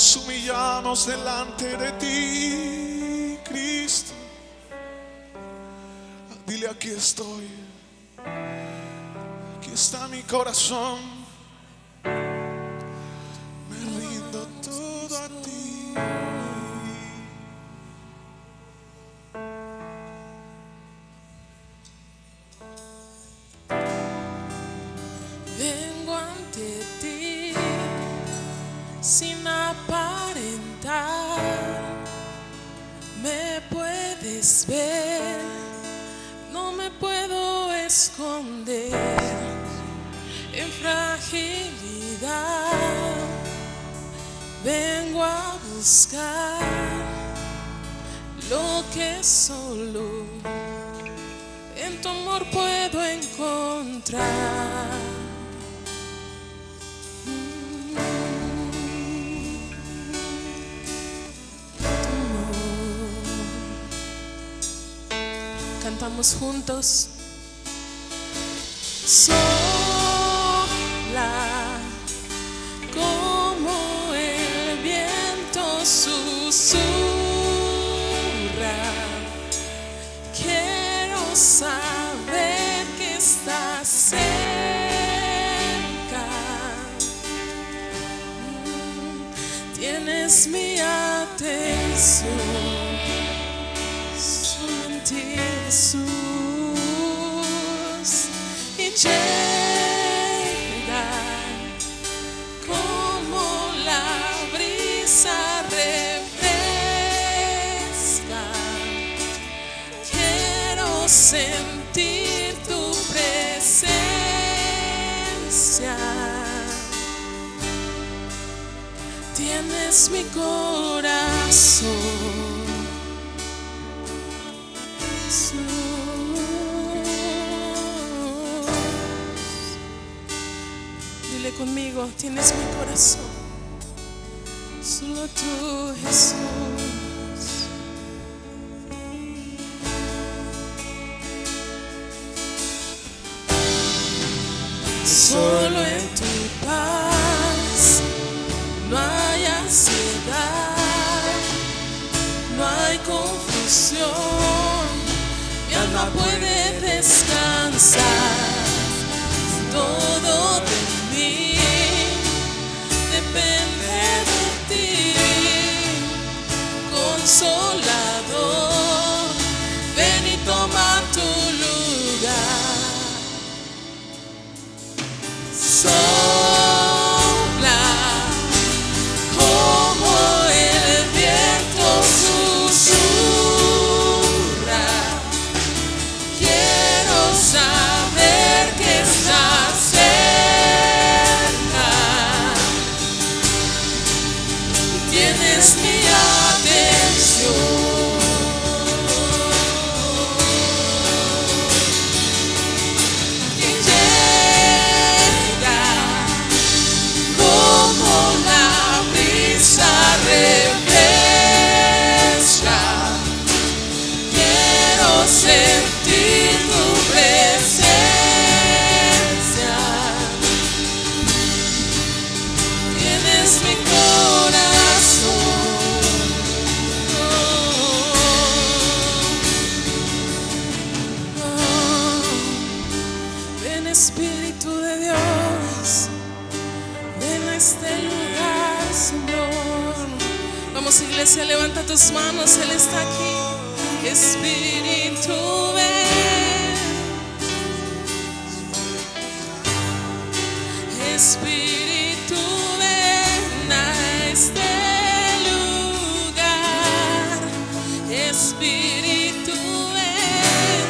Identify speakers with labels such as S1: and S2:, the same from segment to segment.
S1: Nos humillamos delante de ti, Cristo. Dile: aquí estoy, aquí está mi corazón, me rindo todo a ti.
S2: Vengo ante ti sin aparentar, me puedes ver, no me puedo esconder en fragilidad. Vengo a buscar lo que solo en tu amor puedo encontrar. Cantamos juntos. Sopla como el viento susurra. Quiero saber que estás cerca. Tienes mi atención. Jesús, y llega como la brisa refresca. Quiero sentir tu presencia. Tienes mi corazón. Dile conmigo: tienes mi corazón. Solo tú, Jesús. Solo en tu paz no hay ansiedad, no hay confusión. Mi alma puede descansar. Todo de mí depende de ti, Consolador. Ven y toma tu lugar. Sopla como el viento susurra. Quiero saber que estás cerca. Tienes mi atención. Y llega como la brisa refresca. Quiero sentir tu presencia. Tienes mi corazón. Ven, Espíritu de Dios, ven a este lugar, Señor. Vamos, iglesia, levanta tus manos, Él está aquí. Espíritu, ven. Espíritu, ven a este lugar. Espíritu, ven.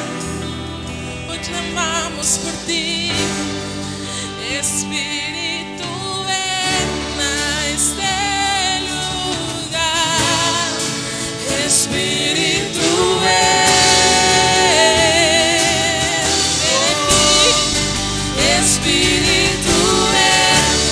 S2: Hoy clamamos por ti. Espíritu, ven a este lugar. Espíritu, ven. Espíritu, ven.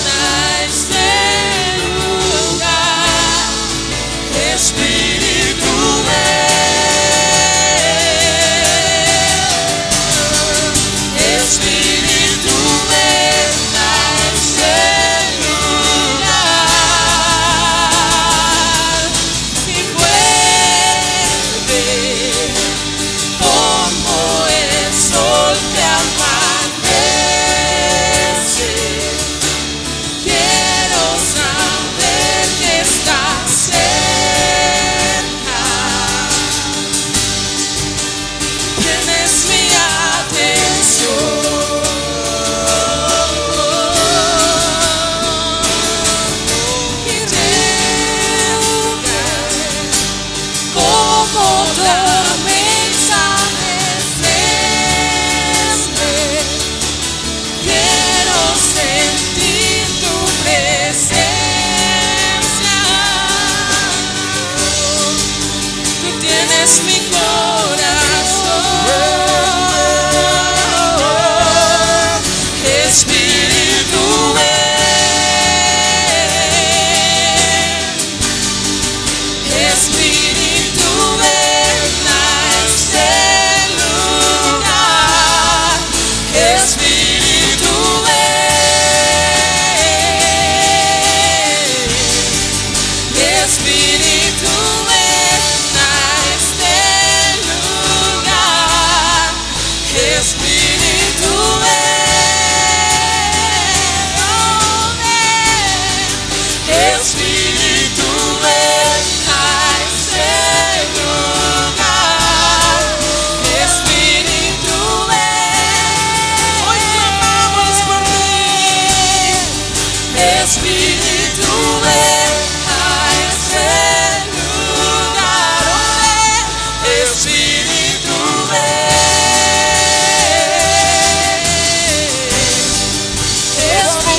S2: otro mensaje siempre. Quiero sentir tu presencia. Tú tienes mi corazón. Espíritu Espíritu ven a este lugar. Espíritu Espíritu ven a este lugar. Espíritu Espíritu ven a este lugar. Espíritu hoy clamamos por ti. Espíritu ven a este lugar. Espíritu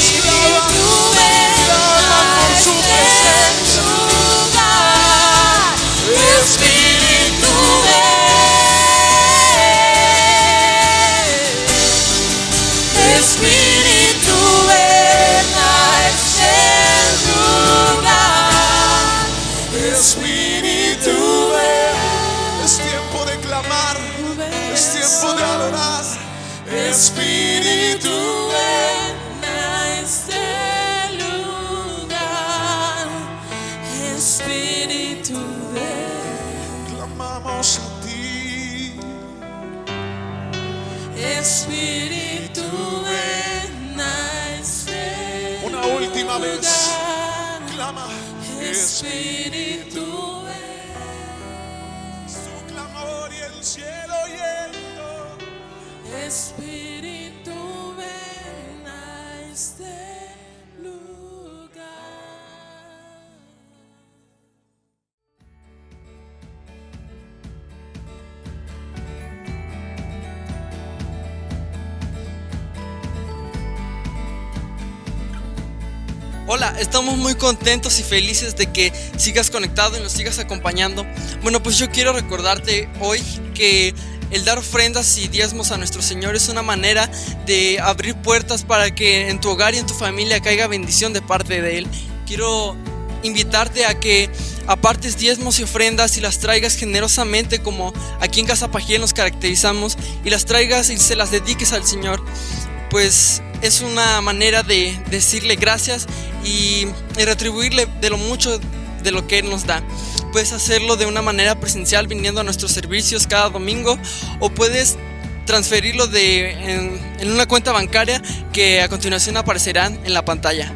S2: Espíritu Espíritu Espíritu ven a este lugar.
S1: Espíritu ven. Es tiempo de clamar, es tiempo de adorar. Espíritu
S2: ven a este lugar. Espíritu
S1: clamamos a ti.
S2: Espíritu ven a este
S1: Una última vez.
S2: lugar.
S1: Clama.
S2: Espíritu
S1: Su clamor y el cielo oyendo.
S2: Espíritu ven a este lugar.
S3: Hola, estamos muy contentos y felices de que sigas conectado y nos sigas acompañando. Bueno, pues yo quiero recordarte hoy que el dar ofrendas y diezmos a nuestro Señor es una manera de abrir puertas para que en tu hogar y en tu familia caiga bendición de parte de Él. Quiero invitarte a que apartes diezmos y ofrendas y las traigas generosamente, como aquí en Casa Pajiel nos caracterizamos, y las traigas y se las dediques al Señor. Pues es una manera de decirle gracias y retribuirle de lo mucho de lo que Él nos da. Puedes hacerlo de una manera presencial viniendo a nuestros servicios cada domingo, o puedes transferirlo en una cuenta bancaria que a continuación aparecerán en la pantalla.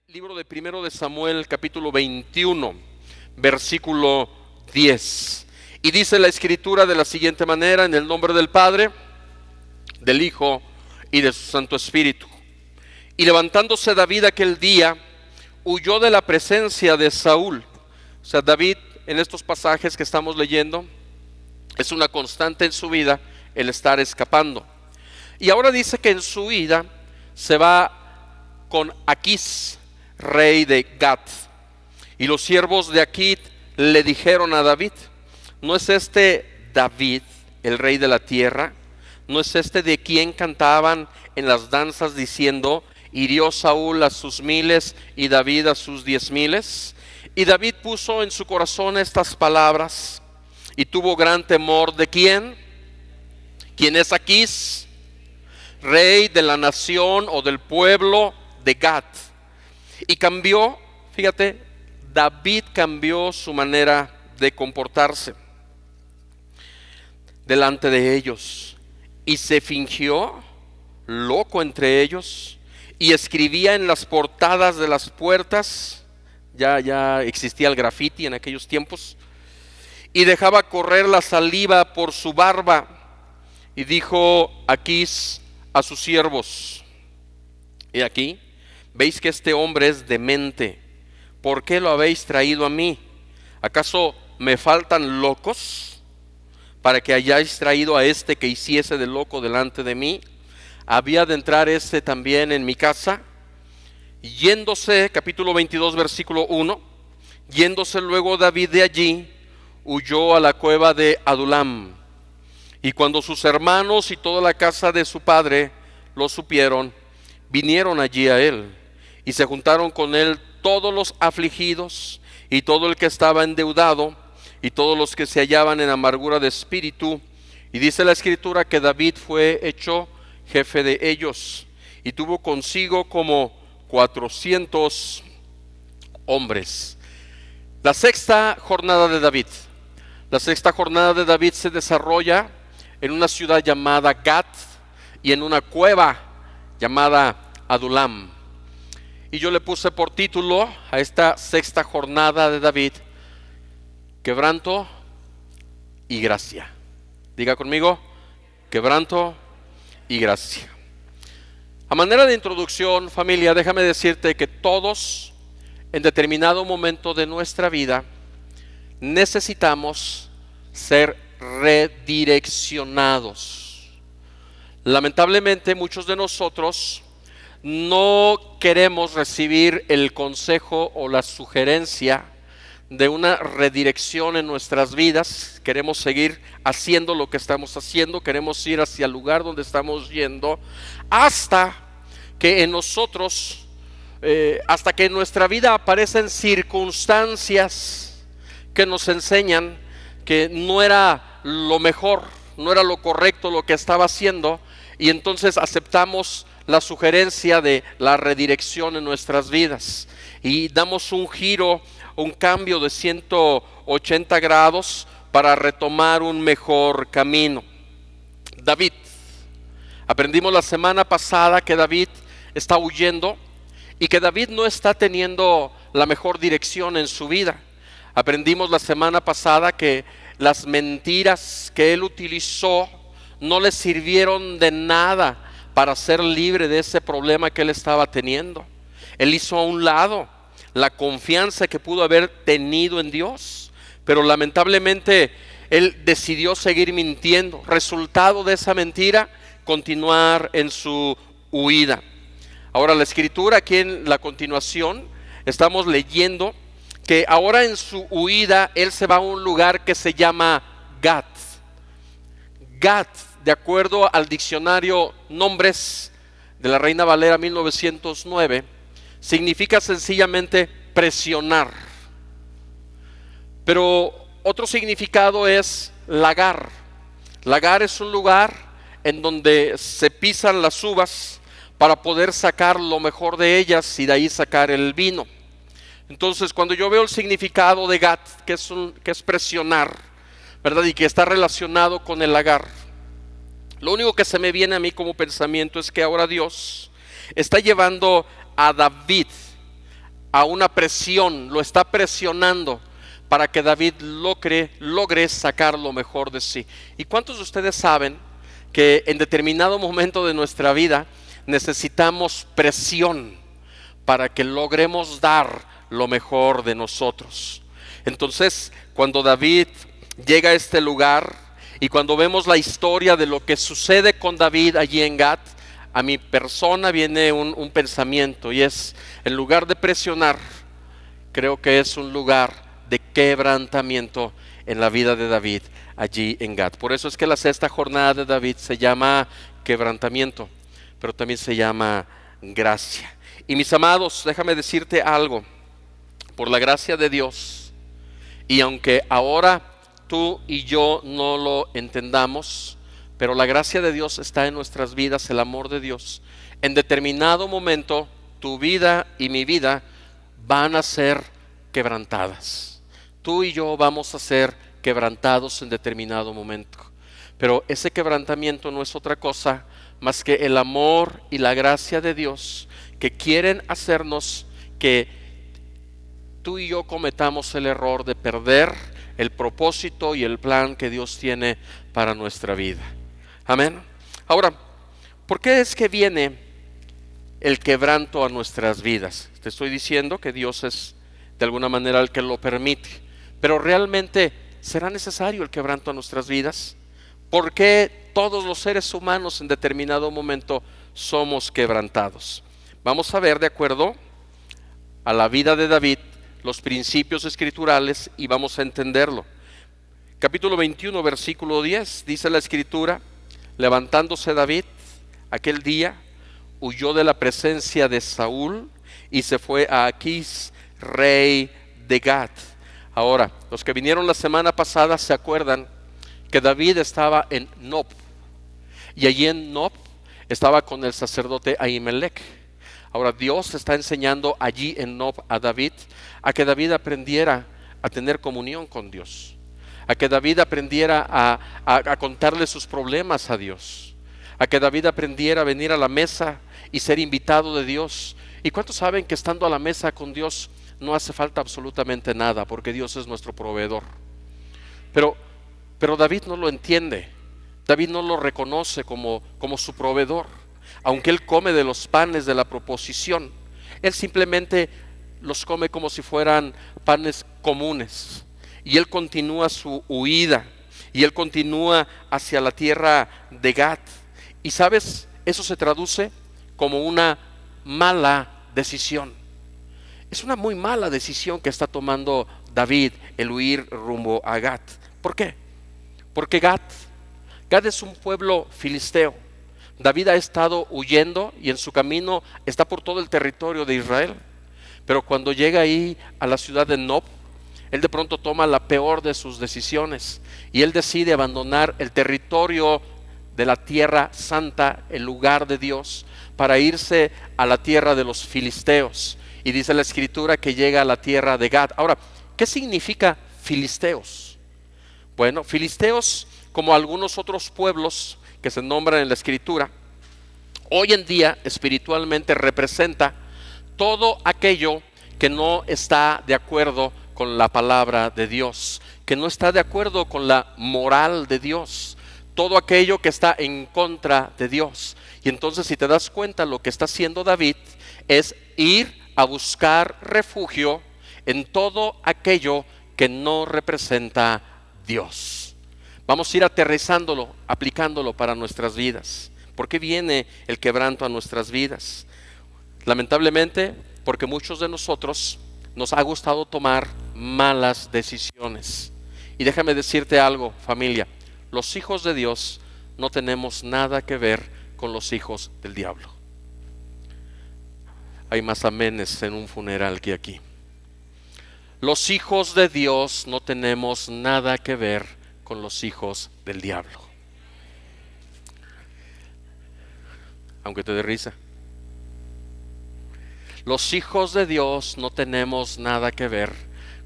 S4: Libro de Primero de Samuel, capítulo 21, versículo 10. Y dice la escritura de la siguiente manera: en el nombre del Padre, del Hijo y de su Santo Espíritu. Y levantándose David aquel día, huyó de la presencia de Saúl. O sea, David, en estos pasajes que estamos leyendo, es una constante en su vida el estar escapando. Y ahora dice que en su huida se va con Aquís, rey de Gat. Y los siervos de Aquís le dijeron a David: ¿no es este David el rey de la tierra? ¿No es este de quien cantaban en las danzas diciendo: hirió Saúl a sus 1000 y David a sus 10,000? Y David puso en su corazón estas palabras y tuvo gran temor de ¿quién? ¿Quién es Aquís? Rey de la nación o del pueblo de Gat. Y cambió, fíjate, David cambió su manera de comportarse. delante de ellos y se fingió loco entre ellos y escribía en las portadas de las puertas. Ya existía el graffiti en aquellos tiempos. Y dejaba correr la saliva por su barba. Y dijo Aquís a sus siervos: y aquí, veis que este hombre es demente. ¿Por qué lo habéis traído a mí? ¿Acaso me faltan locos para que hayáis traído a este que hiciese de loco delante de mí? ¿Había de entrar este también en mi casa? Yéndose, capítulo 22, versículo 1, yéndose luego David de allí, huyó a la cueva de Adulam. Y cuando sus hermanos y toda la casa de su padre lo supieron, vinieron allí a él, y se juntaron con él todos los afligidos, y todo el que estaba endeudado, y todos los que se hallaban en amargura de espíritu. Y dice la Escritura que David fue hecho jefe de ellos, y tuvo consigo como 400 hombres. La sexta jornada de David. La sexta jornada de David se desarrolla en una ciudad llamada Gat y en una cueva llamada Adulam. Y yo le puse por título a esta sexta jornada de David: quebranto y gracia. Diga conmigo: quebranto y gracia. A manera de introducción, familia, déjame decirte que todos en determinado momento de nuestra vida necesitamos ser redireccionados. Lamentablemente muchos de nosotros no queremos recibir el consejo o la sugerencia de una redirección en nuestras vidas. Queremos seguir haciendo lo que estamos haciendo, queremos ir hacia el lugar donde estamos yendo, hasta que en nosotros, hasta que en nuestra vida aparecen circunstancias que nos enseñan que no era lo mejor, no era lo correcto lo que estaba haciendo, y entonces aceptamos la sugerencia de la redirección en nuestras vidas y damos un giro, un cambio de 180 grados para retomar un mejor camino. David, aprendimos la semana pasada que David está huyendo y que David no está teniendo la mejor dirección en su vida. Aprendimos la semana pasada que las mentiras que él utilizó no le sirvieron de nada para ser libre de ese problema que él estaba teniendo. Él hizo a un lado la confianza que pudo haber tenido en Dios, pero lamentablemente él decidió seguir mintiendo. Resultado de esa mentira, continuar en su huida. Ahora la escritura, aquí en la continuación estamos leyendo que ahora en su huida él se va a un lugar que se llama Gat. Gat, de acuerdo al diccionario Nombres de la Reina Valera 1909, significa sencillamente presionar. Pero otro significado es lagar. Lagar es un lugar en donde se pisan las uvas para poder sacar lo mejor de ellas y de ahí sacar el vino. Entonces, cuando yo veo el significado de Gat, que es presionar, ¿verdad? Y que está relacionado con el lagar, lo único que se me viene a mí como pensamiento es que ahora Dios está llevando a David a una presión, lo está presionando para que David logre sacar lo mejor de sí. ¿Y cuántos de ustedes saben que en determinado momento de nuestra vida necesitamos presión para que logremos dar lo mejor de nosotros? Entonces, cuando David llega a este lugar y cuando vemos la historia de lo que sucede con David allí en Gat, a mi persona viene un pensamiento, y es: en lugar de presionar, creo que es un lugar de quebrantamiento en la vida de David allí en Gat. Por eso es que la sexta jornada de David se llama quebrantamiento, pero también se llama gracia. Y mis amados, déjame decirte algo: por la gracia de Dios, y aunque ahora tú y yo no lo entendamos, pero la gracia de Dios está en nuestras vidas, el amor de Dios, en determinado momento tu vida y mi vida van a ser quebrantadas. Tú y yo vamos a ser quebrantados en determinado momento. Pero ese quebrantamiento no es otra cosa más que el amor y la gracia de Dios, que quieren hacernos que tú y yo cometamos el error de perder el propósito y el plan que Dios tiene para nuestra vida. Amén. Ahora, ¿por qué es que viene el quebranto a nuestras vidas? Te estoy diciendo que Dios es de alguna manera el que lo permite, pero realmente ¿será necesario el quebranto a nuestras vidas? ¿Por qué todos los seres humanos en determinado momento somos quebrantados? Vamos a ver, de acuerdo a la vida de David, los principios escriturales, y vamos a entenderlo. Capítulo 21, versículo 10, dice la escritura: levantándose David aquel día, huyó de la presencia de Saúl y se fue a Aquís, rey de Gat. Ahora, los que vinieron la semana pasada se acuerdan que David estaba en Nob, y allí en Nob estaba con el sacerdote Ahimelech. Ahora Dios está enseñando allí en Nob a David a que David aprendiera a tener comunión con Dios, a que David aprendiera a contarle sus problemas a Dios, a que David aprendiera a venir a la mesa y ser invitado de Dios. ¿Y cuántos saben que estando a la mesa con Dios no hace falta absolutamente nada, porque Dios es nuestro proveedor? Pero David no lo entiende. David no lo reconoce como su proveedor. Aunque él come de los panes de la proposición, él simplemente los come como si fueran panes comunes. Y él continúa su huida, y él continúa hacia la tierra de Gat. Y sabes, eso se traduce como una mala decisión. Es una muy mala decisión que está tomando David, el huir rumbo a Gat. ¿Por qué? Porque Gat es un pueblo filisteo. David ha estado huyendo y en su camino está por todo el territorio de Israel. Pero cuando llega ahí a la ciudad de Nob, él de pronto toma la peor de sus decisiones y él decide abandonar el territorio de la tierra santa, el lugar de Dios, para irse a la tierra de los filisteos. Y dice la escritura que llega a la tierra de Gad. Ahora, ¿qué significa filisteos? Bueno, filisteos, como algunos otros pueblos que se nombran en la escritura, hoy en día espiritualmente representa todo aquello que no está de acuerdo con la palabra de Dios, que no está de acuerdo con la moral de Dios, todo aquello que está en contra de Dios. Y entonces, si te das cuenta, lo que está haciendo David es ir a buscar refugio en todo aquello que no representa Dios. Vamos a ir aterrizándolo, aplicándolo para nuestras vidas. ¿Por qué viene el quebranto a nuestras vidas? Lamentablemente, porque muchos de nosotros nos ha gustado tomar malas decisiones. Y déjame decirte algo, familia: los hijos de Dios no tenemos nada que ver con los hijos del diablo. Hay más amenes en un funeral que aquí. Los hijos de Dios no tenemos nada que ver con los hijos del diablo. Aunque te dé risa. Los hijos de Dios no tenemos nada que ver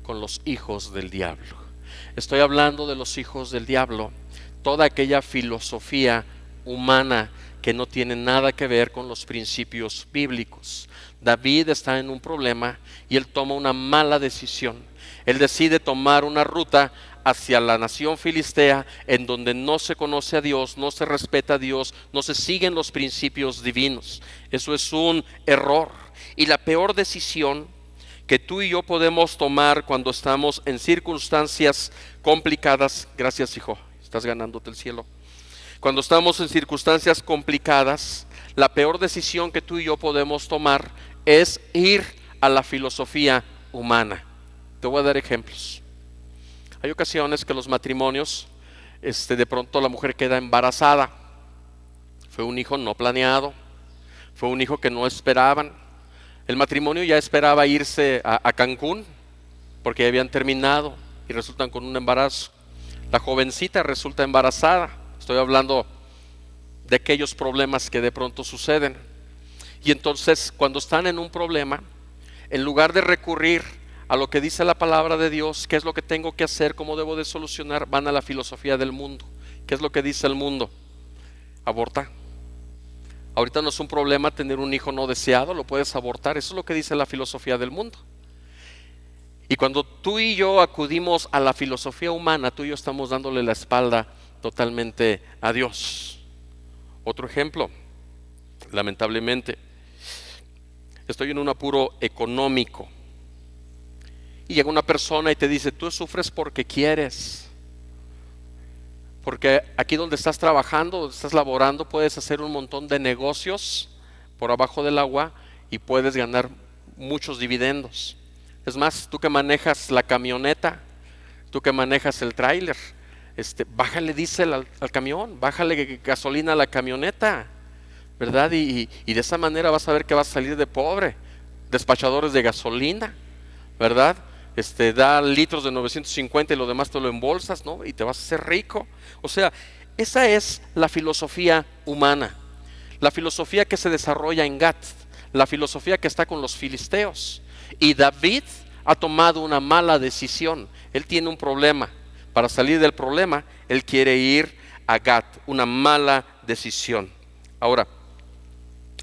S4: con los hijos del diablo. Estoy hablando de los hijos del diablo, toda aquella filosofía humana que no tiene nada que ver con los principios bíblicos. David está en un problema y él toma una mala decisión. Él decide tomar una ruta hacia la nación filistea, en donde no se conoce a Dios, no se respeta a Dios, no se siguen los principios divinos. Eso es un error. Y la peor decisión que tú y yo podemos tomar cuando estamos en circunstancias complicadas, gracias hijo, estás ganándote el cielo. Cuando estamos en circunstancias complicadas, la peor decisión que tú y yo podemos tomar es ir a la filosofía humana. Te voy a dar ejemplos. Hay ocasiones que los matrimonios, de pronto la mujer queda embarazada. Fue un hijo no planeado, fue un hijo que no esperaban. El matrimonio ya esperaba irse a Cancún porque ya habían terminado y resultan con un embarazo. La jovencita resulta embarazada. Estoy hablando de aquellos problemas que de pronto suceden. Y entonces, cuando están en un problema, en lugar de recurrir a lo que dice la palabra de Dios, qué es lo que tengo que hacer, cómo debo de solucionar, van a la filosofía del mundo. ¿Qué es lo que dice el mundo? Aborta. Ahorita no es un problema tener un hijo no deseado, lo puedes abortar. Eso es lo que dice la filosofía del mundo. Y cuando tú y yo acudimos a la filosofía humana, tú y yo estamos dándole la espalda totalmente a Dios. Otro ejemplo, lamentablemente, estoy en un apuro económico y llega una persona y te dice: tú sufres porque quieres, porque aquí donde estás trabajando, donde estás laborando, puedes hacer un montón de negocios por abajo del agua y puedes ganar muchos dividendos. Es más, tú que manejas la camioneta, tú que manejas el tráiler, bájale diésel al camión, bájale gasolina a la camioneta, ¿verdad? Y de esa manera vas a ver que vas a salir de pobre. Despachadores de gasolina, ¿verdad? Da litros de 950 y lo demás te lo embolsas, ¿no? Y te vas a hacer rico. O sea, esa es la filosofía humana, la filosofía que se desarrolla en Gat, la filosofía que está con los filisteos. Y David ha tomado una mala decisión. Él tiene un problema. Para salir del problema, él quiere ir a Gat. Una mala decisión. Ahora,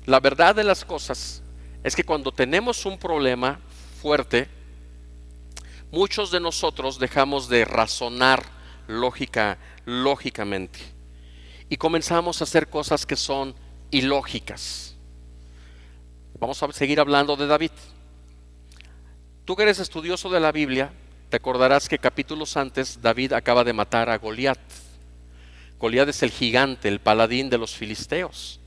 S4: la verdad de las cosas es que cuando tenemos un problema fuerte, muchos de nosotros dejamos de razonar lógicamente y comenzamos a hacer cosas que son ilógicas. Vamos a seguir hablando de David. Tú que eres estudioso de la Biblia, te acordarás que capítulos antes David acaba de matar a Goliat. Goliat es el gigante, el paladín de los filisteos.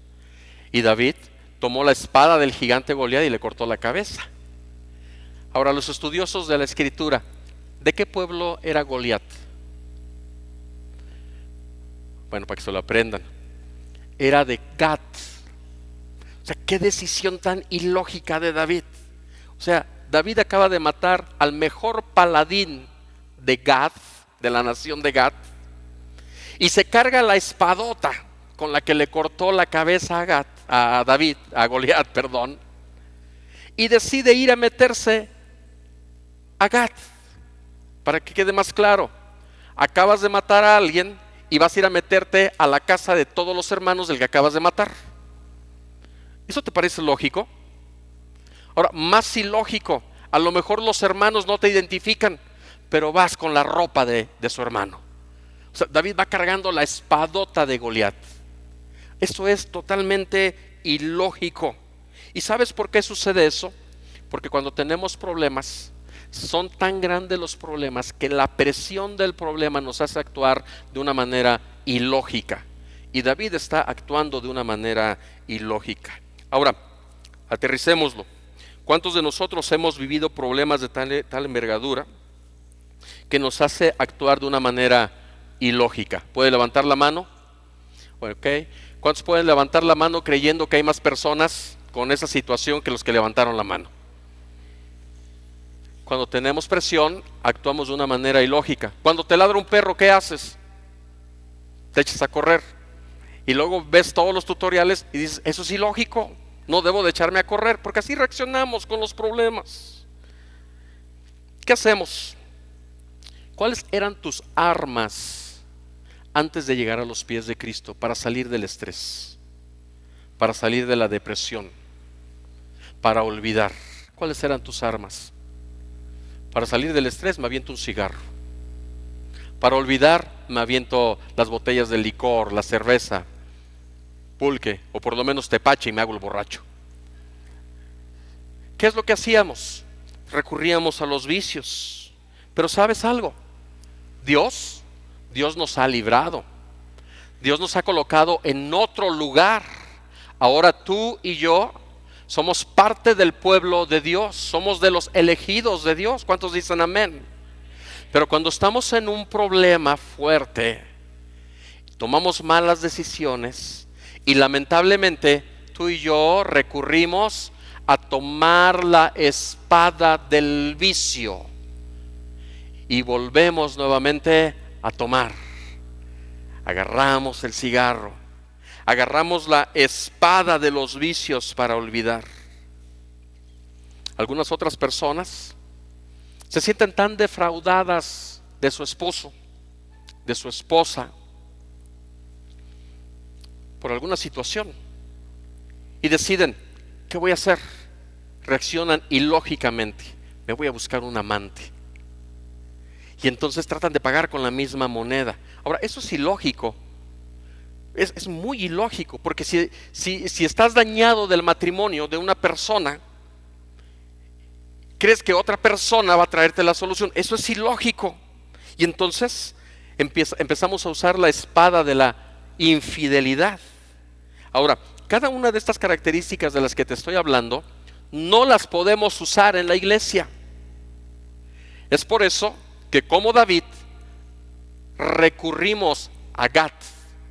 S4: Y David tomó la espada del gigante Goliat y le cortó la cabeza. Ahora, los estudiosos de la Escritura, ¿de qué pueblo era Goliat? Bueno, para que se lo aprendan. Era de Gat. O sea, qué decisión tan ilógica de David. O sea, David acaba de matar al mejor paladín de Gad, de la nación de Gad, y se carga la espadota con la que le cortó la cabeza a Goliat, y decide ir a meterse a Gad. Para que quede más claro, acabas de matar a alguien y vas a ir a meterte a la casa de todos los hermanos del que acabas de matar. ¿Eso te parece lógico? Ahora, más ilógico, a lo mejor los hermanos no te identifican, pero vas con la ropa de su hermano. O sea, David va cargando la espadota de Goliat. Esto es totalmente ilógico. ¿Y sabes por qué sucede eso? Porque cuando tenemos problemas, son tan grandes los problemas que la presión del problema nos hace actuar de una manera ilógica. Y David está actuando de una manera ilógica. Ahora, aterricémoslo. ¿Cuántos de nosotros hemos vivido problemas de tal envergadura que nos hace actuar de una manera ilógica? ¿Puede levantar la mano? Okay. ¿Cuántos pueden levantar la mano creyendo que hay más personas con esa situación que los que levantaron la mano? Cuando tenemos presión, actuamos de una manera ilógica. Cuando te ladra un perro, ¿qué haces? Te echas a correr. Y luego ves todos los tutoriales y dices: eso es ilógico. No debo de echarme a correr, porque así reaccionamos con los problemas. ¿Qué hacemos? ¿Cuáles eran tus armas antes de llegar a los pies de Cristo para salir del estrés, para salir de la depresión, para olvidar? ¿Cuáles eran tus armas? Para salir del estrés me aviento un cigarro. Para olvidar me aviento las botellas de licor, la cerveza, pulque, o por lo menos tepache, y me hago el borracho. ¿Qué es lo que hacíamos? Recurríamos a los vicios. Pero ¿sabes algo? Dios nos ha librado. Dios nos ha colocado en otro lugar. Ahora tú y yo somos parte del pueblo de Dios. Somos de los elegidos de Dios. ¿Cuántos dicen amén? Pero cuando estamos en un problema fuerte, tomamos malas decisiones, y lamentablemente tú y yo recurrimos a tomar la espada del vicio y volvemos nuevamente a tomar. Agarramos el cigarro, agarramos la espada de los vicios para olvidar. Algunas otras personas se sienten tan defraudadas de su esposo, de su esposa, por alguna situación y deciden, ¿qué voy a hacer? Reaccionan ilógicamente, me voy a buscar un amante. Y entonces tratan de pagar con la misma moneda. Ahora, eso es ilógico. Es muy ilógico, porque si estás dañado del matrimonio de una persona, crees que otra persona va a traerte la solución. Eso es ilógico. Y entonces empezamos a usar la espada de la infidelidad. Ahora, cada una de estas características de las que te estoy hablando, no las podemos usar en la iglesia. Es por eso que, como David, recurrimos a Gat.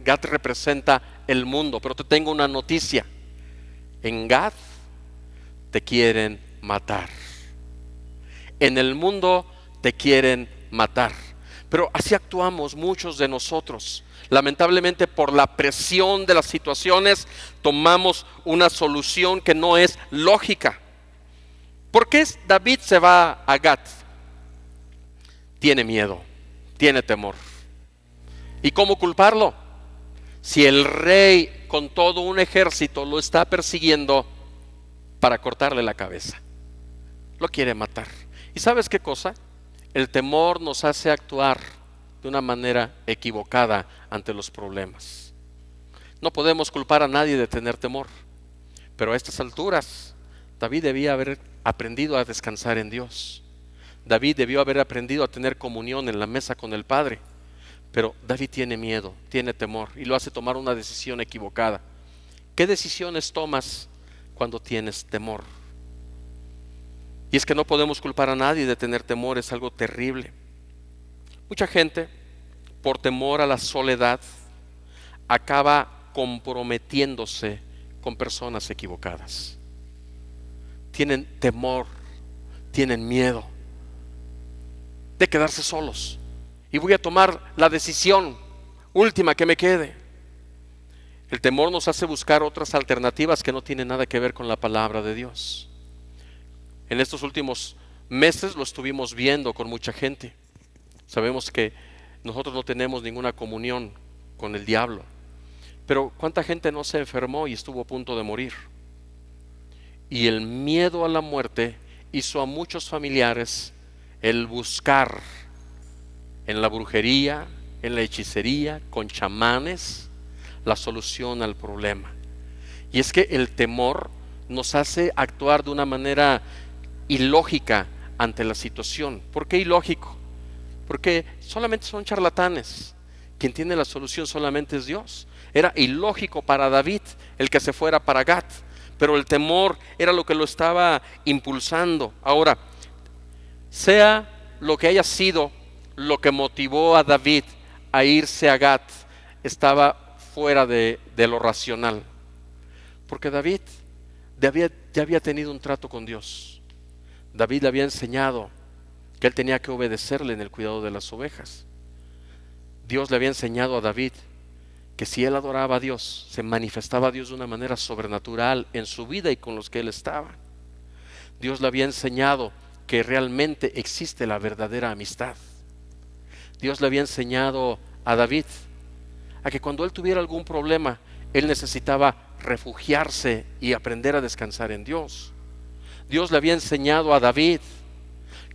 S4: Gat representa el mundo, pero te tengo una noticia. En Gat te quieren matar. En el mundo te quieren matar. Pero así actuamos muchos de nosotros. Lamentablemente, por la presión de las situaciones, tomamos una solución que no es lógica. ¿Por qué David se va a Gat? Tiene miedo, tiene temor. ¿Y cómo culparlo? Si el rey con todo un ejército lo está persiguiendo para cortarle la cabeza, lo quiere matar. ¿Y sabes qué cosa? El temor nos hace actuar de una manera equivocada ante los problemas. No podemos culpar a nadie de tener temor, pero a estas alturas David debía haber aprendido a descansar en Dios. David debió haber aprendido a tener comunión en la mesa con el Padre. Pero David tiene miedo, tiene temor y lo hace tomar una decisión equivocada. ¿Qué decisiones tomas cuando tienes temor? Y es que no podemos culpar a nadie de tener temor, es algo terrible. Mucha gente, por temor a la soledad, acaba comprometiéndose con personas equivocadas. Tienen temor, tienen miedo de quedarse solos. Y voy a tomar la decisión última que me quede. El temor nos hace buscar otras alternativas que no tienen nada que ver con la palabra de Dios. En estos últimos meses lo estuvimos viendo con mucha gente. Sabemos que nosotros no tenemos ninguna comunión con el diablo. Pero ¿cuánta gente no se enfermó y estuvo a punto de morir? Y el miedo a la muerte hizo a muchos familiares el buscar en la brujería, en la hechicería, con chamanes, la solución al problema. Y es que el temor nos hace actuar de una manera ilógica ante la situación. ¿Por qué ilógico? Porque solamente son charlatanes. Quien tiene la solución solamente es Dios. Era ilógico para David el que se fuera para Gat, pero el temor era lo que lo estaba impulsando. Ahora, sea lo que haya sido lo que motivó a David a irse a Gat, estaba fuera de lo racional. Porque David ya había tenido un trato con Dios. David le había enseñado que él tenía que obedecerle en el cuidado de las ovejas. Dios le había enseñado a David que si él adoraba a Dios, se manifestaba a Dios de una manera sobrenatural en su vida y con los que él estaba. Dios le había enseñado que realmente existe la verdadera amistad. Dios le había enseñado a David a que cuando él tuviera algún problema, él necesitaba refugiarse y aprender a descansar en Dios. Dios le había enseñado a David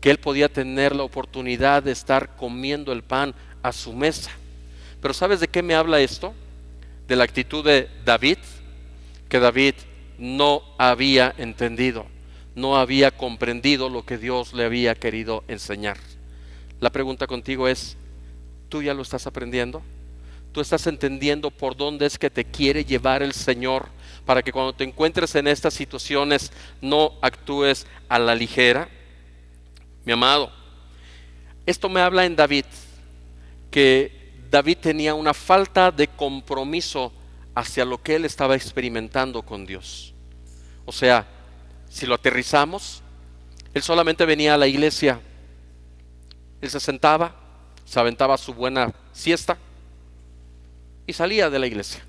S4: que él podía tener la oportunidad de estar comiendo el pan a su mesa. Pero ¿sabes de qué me habla esto? De la actitud de David, que David no había entendido, no había comprendido lo que Dios le había querido enseñar. La pregunta contigo es, ¿tú ya lo estás aprendiendo? ¿Tú estás entendiendo por dónde es que te quiere llevar el Señor para que cuando te encuentres en estas situaciones no actúes a la ligera? Mi amado, esto me habla en David, que David tenía una falta de compromiso hacia lo que él estaba experimentando con Dios. O sea, si lo aterrizamos, él solamente venía a la iglesia. Él se sentaba, se aventaba su buena siesta y salía de la iglesia.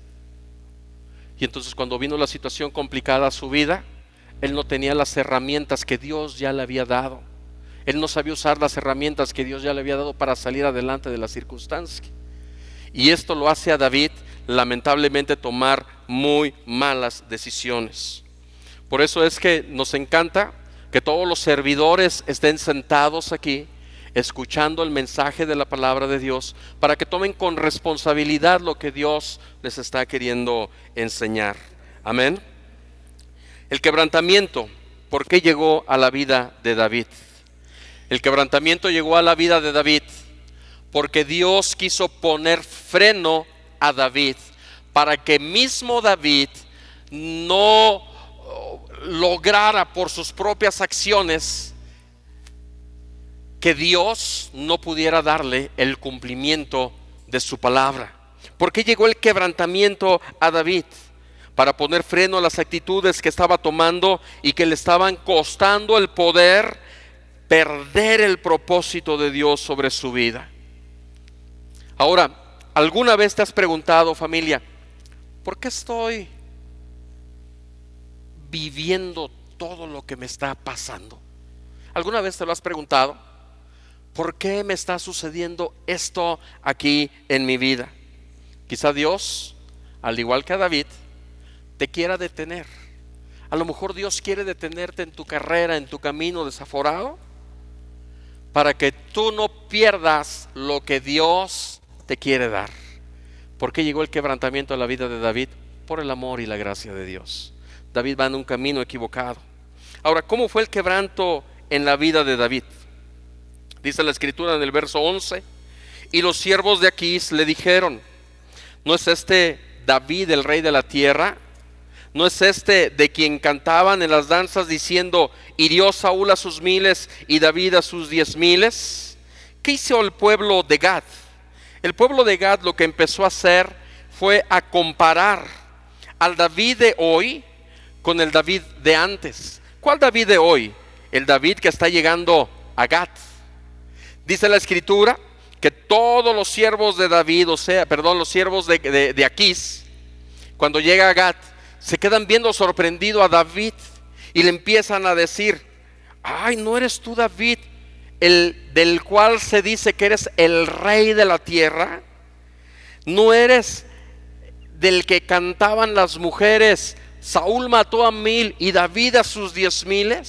S4: Y entonces cuando vino la situación complicada a su vida, él no tenía las herramientas que Dios ya le había dado. Él no sabía usar las herramientas que Dios ya le había dado para salir adelante de la circunstancia. Y esto lo hace a David lamentablemente tomar muy malas decisiones. Por eso es que nos encanta que todos los servidores estén sentados aquí, escuchando el mensaje de la palabra de Dios, para que tomen con responsabilidad lo que Dios les está queriendo enseñar. Amén. El quebrantamiento, ¿por qué llegó a la vida de David? El quebrantamiento llegó a la vida de David porque Dios quiso poner freno a David, para que mismo David no lograra por sus propias acciones que Dios no pudiera darle el cumplimiento de su palabra. ¿Por qué llegó el quebrantamiento a David? Para poner freno a las actitudes que estaba tomando y que le estaban costando el poder perder el propósito de Dios sobre su vida. Ahora, ¿alguna vez te has preguntado, familia, por qué estoy viviendo todo lo que me está pasando? ¿Alguna vez te lo has preguntado? ¿Por qué me está sucediendo esto aquí en mi vida? Quizá Dios, al igual que a David, te quiera detener. A lo mejor Dios quiere detenerte en tu carrera, en tu camino desaforado, para que tú no pierdas lo que Dios te quiere dar. ¿Por qué llegó el quebrantamiento a la vida de David? Por el amor y la gracia de Dios. David va en un camino equivocado. Ahora, ¿cómo fue el quebranto en la vida de David? Dice la escritura en el verso 11: y los siervos de Aquís le dijeron: ¿no es este David el rey de la tierra? ¿No es este de quien cantaban en las danzas diciendo: hirió Saúl a sus 1000 y David a sus 10,000? ¿Qué hizo el pueblo de Gad? El pueblo de Gad lo que empezó a hacer fue a comparar al David de hoy con el David de antes. ¿Cuál David de hoy? El David que está llegando a Gad. Dice la escritura que todos los siervos de David, los siervos de Aquís, cuando llega a Gad, se quedan viendo sorprendido a David y le empiezan a decir: ay, ¿no eres tú David, el del cual se dice que eres el rey de la tierra? ¿No eres del que cantaban las mujeres: Saúl mató a 1000 y David a sus 10,000?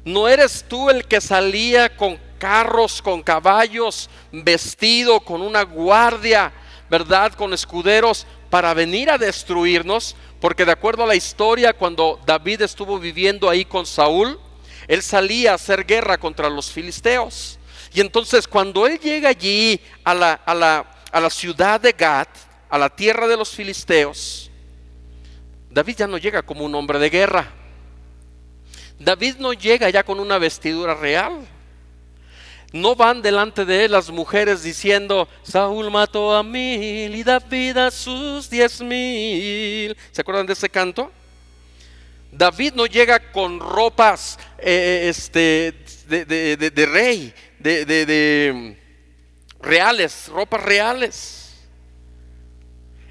S4: ¿No eres tú el que salía con carros, con caballos, vestido con una guardia, verdad, con escuderos, para venir a destruirnos? Porque de acuerdo a la historia, cuando David estuvo viviendo ahí con Saúl, él salía a hacer guerra contra los filisteos. Y entonces cuando él llega allí a la ciudad de Gad, a la tierra de los filisteos, David ya no llega como un hombre de guerra. David no llega ya con una vestidura real. No van delante de él las mujeres diciendo: Saúl mató a 1000 y David a sus 10,000. ¿Se acuerdan de ese canto? David no llega con ropas de rey, de reales, ropas reales.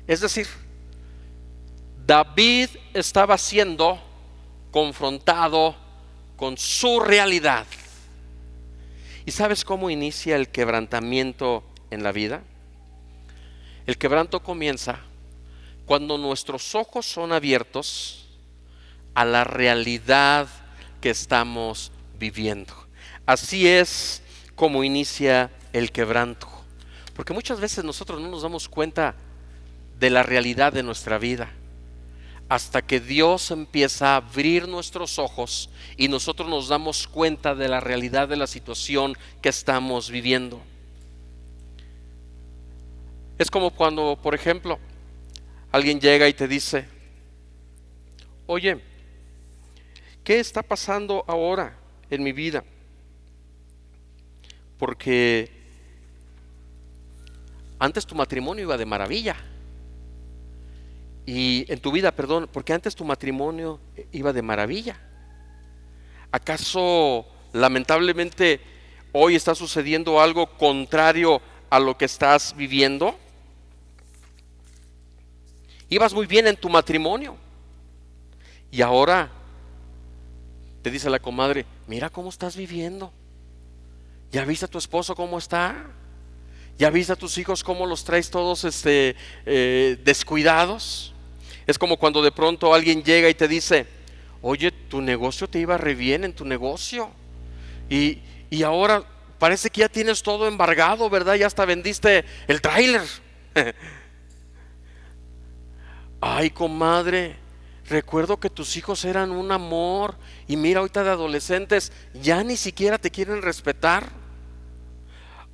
S4: Es decir, David estaba siendo confrontado con su realidad. ¿Y sabes cómo inicia el quebrantamiento en la vida? El quebranto comienza cuando nuestros ojos son abiertos a la realidad que estamos viviendo. Así es como inicia el quebranto. Porque muchas veces nosotros no nos damos cuenta de la realidad de nuestra vida hasta que Dios empieza a abrir nuestros ojos y nosotros nos damos cuenta de la realidad de la situación que estamos viviendo. Es como cuando, por ejemplo, alguien llega y te dice: oye, ¿qué está pasando ahora en mi vida? Porque antes tu matrimonio iba de maravilla. Y en tu vida, perdón, porque antes tu matrimonio iba de maravilla. ¿Acaso lamentablemente hoy está sucediendo algo contrario a lo que estás viviendo? Ibas muy bien en tu matrimonio y ahora te dice la comadre: mira cómo estás viviendo. ¿Ya viste a tu esposo cómo está? ¿Ya viste a tus hijos cómo los traes todos descuidados? Es como cuando de pronto alguien llega y te dice: oye, tu negocio te iba re bien en tu negocio, y ahora parece que ya tienes todo embargado, ¿verdad? Ya hasta vendiste el tráiler. Ay, comadre, recuerdo que tus hijos eran un amor, y mira, ahorita de adolescentes ya ni siquiera te quieren respetar.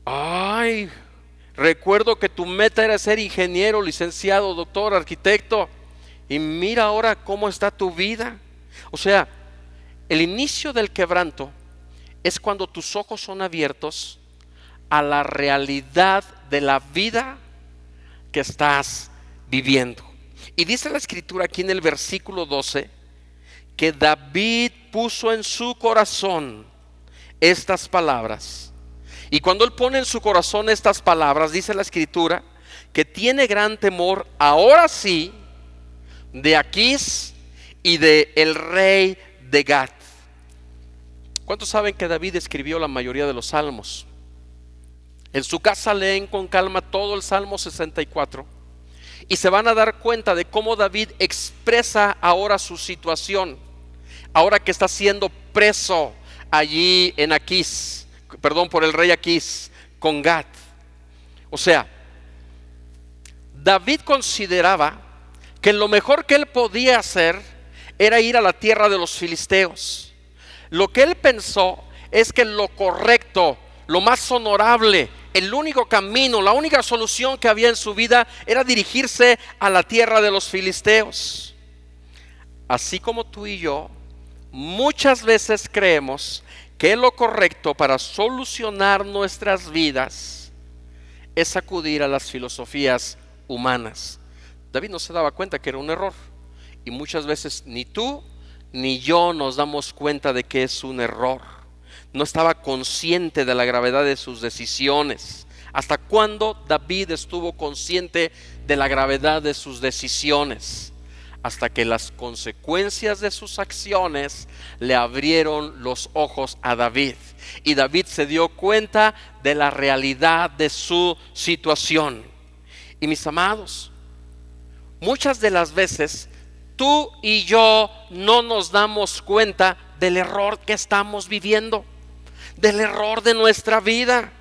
S4: Ay, recuerdo que tu meta era ser ingeniero, licenciado, doctor, arquitecto, y mira ahora cómo está tu vida. O sea, el inicio del quebranto es cuando tus ojos son abiertos a la realidad de la vida que estás viviendo. Y dice la escritura aquí en el versículo 12 que David puso en su corazón estas palabras. Y cuando él pone en su corazón estas palabras, dice la escritura que tiene gran temor, ahora sí, de Aquís y de el rey de Gat. ¿Cuántos saben que David escribió la mayoría de los salmos? En su casa leen con calma todo el Salmo 64 y se van a dar cuenta de cómo David expresa ahora su situación, ahora que está siendo preso allí en Aquís, por el rey Aquís con Gat. O sea, David consideraba que lo mejor que él podía hacer era ir a la tierra de los filisteos. Lo que él pensó es que lo correcto, lo más honorable, el único camino, la única solución que había en su vida era dirigirse a la tierra de los filisteos. Así como tú y yo, muchas veces creemos que lo correcto para solucionar nuestras vidas es acudir a las filosofías humanas. David no se daba cuenta que era un error, y muchas veces ni tú ni yo nos damos cuenta de que es un error. No estaba consciente de la gravedad de sus decisiones. ¿Hasta cuándo David estuvo consciente de la gravedad de sus decisiones? Hasta que las consecuencias de sus acciones le abrieron los ojos a David, y David se dio cuenta de la realidad de su situación. Y mis amados, muchas de las veces tú y yo no nos damos cuenta del error que estamos viviendo, del error de nuestra vida.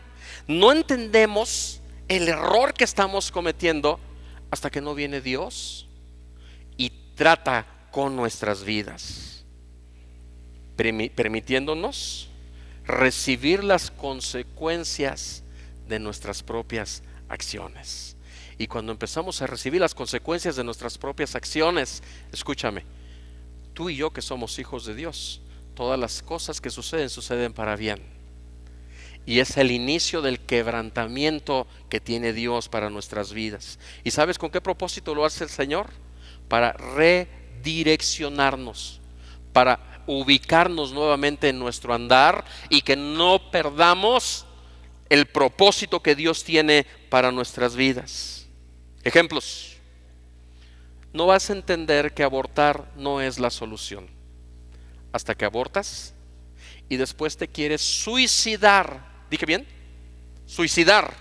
S4: No entendemos el error que estamos cometiendo hasta que no viene Dios y trata con nuestras vidas, permitiéndonos recibir las consecuencias de nuestras propias acciones. Y cuando empezamos a recibir las consecuencias de nuestras propias acciones, escúchame, tú y yo que somos hijos de Dios, todas las cosas que suceden para bien. Y es el inicio del quebrantamiento que tiene Dios para nuestras vidas. ¿Y sabes con qué propósito lo hace el Señor? Para redireccionarnos, para ubicarnos nuevamente en nuestro andar y que no perdamos el propósito que Dios tiene para nuestras vidas. Ejemplos. No vas a entender que abortar no es la solución hasta que abortas y después te quieres suicidar. ¿Dije bien? Suicidar.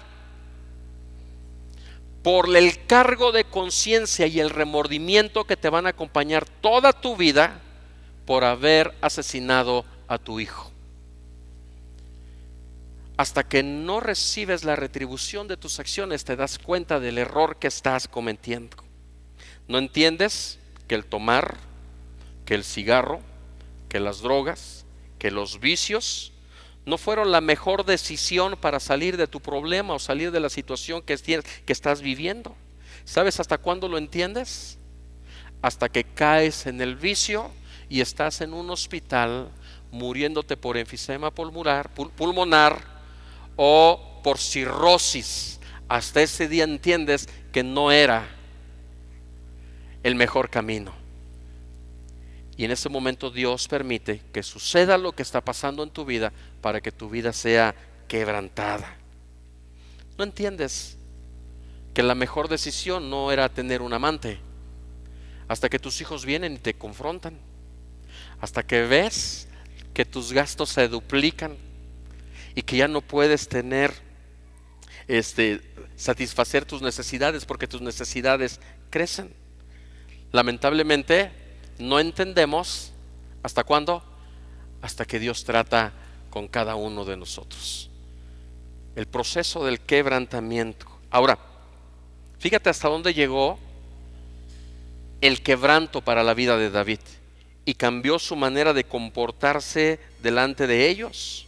S4: Por el cargo de conciencia y el remordimiento que te van a acompañar toda tu vida por haber asesinado a tu hijo. Hasta que no recibes la retribución de tus acciones, te das cuenta del error que estás cometiendo. No entiendes que el tomar, que el cigarro, que las drogas, que los vicios no fueron la mejor decisión para salir de tu problema o salir de la situación que estás viviendo. ¿Sabes hasta cuándo lo entiendes? Hasta que caes en el vicio y estás en un hospital muriéndote por enfisema pulmonar o por cirrosis. Hasta ese día entiendes que no era el mejor camino. Y en ese momento Dios permite que suceda lo que está pasando en tu vida para que tu vida sea quebrantada. ¿No entiendes que la mejor decisión no era tener un amante? Hasta que tus hijos vienen y te confrontan. Hasta que ves que tus gastos se duplican y que ya no puedes tener satisfacer tus necesidades, porque tus necesidades crecen. Lamentablemente no entendemos hasta cuándo, hasta que Dios trata con cada uno de nosotros. El proceso del quebrantamiento. Ahora, fíjate hasta dónde llegó el quebranto para la vida de David, y cambió su manera de comportarse delante de ellos,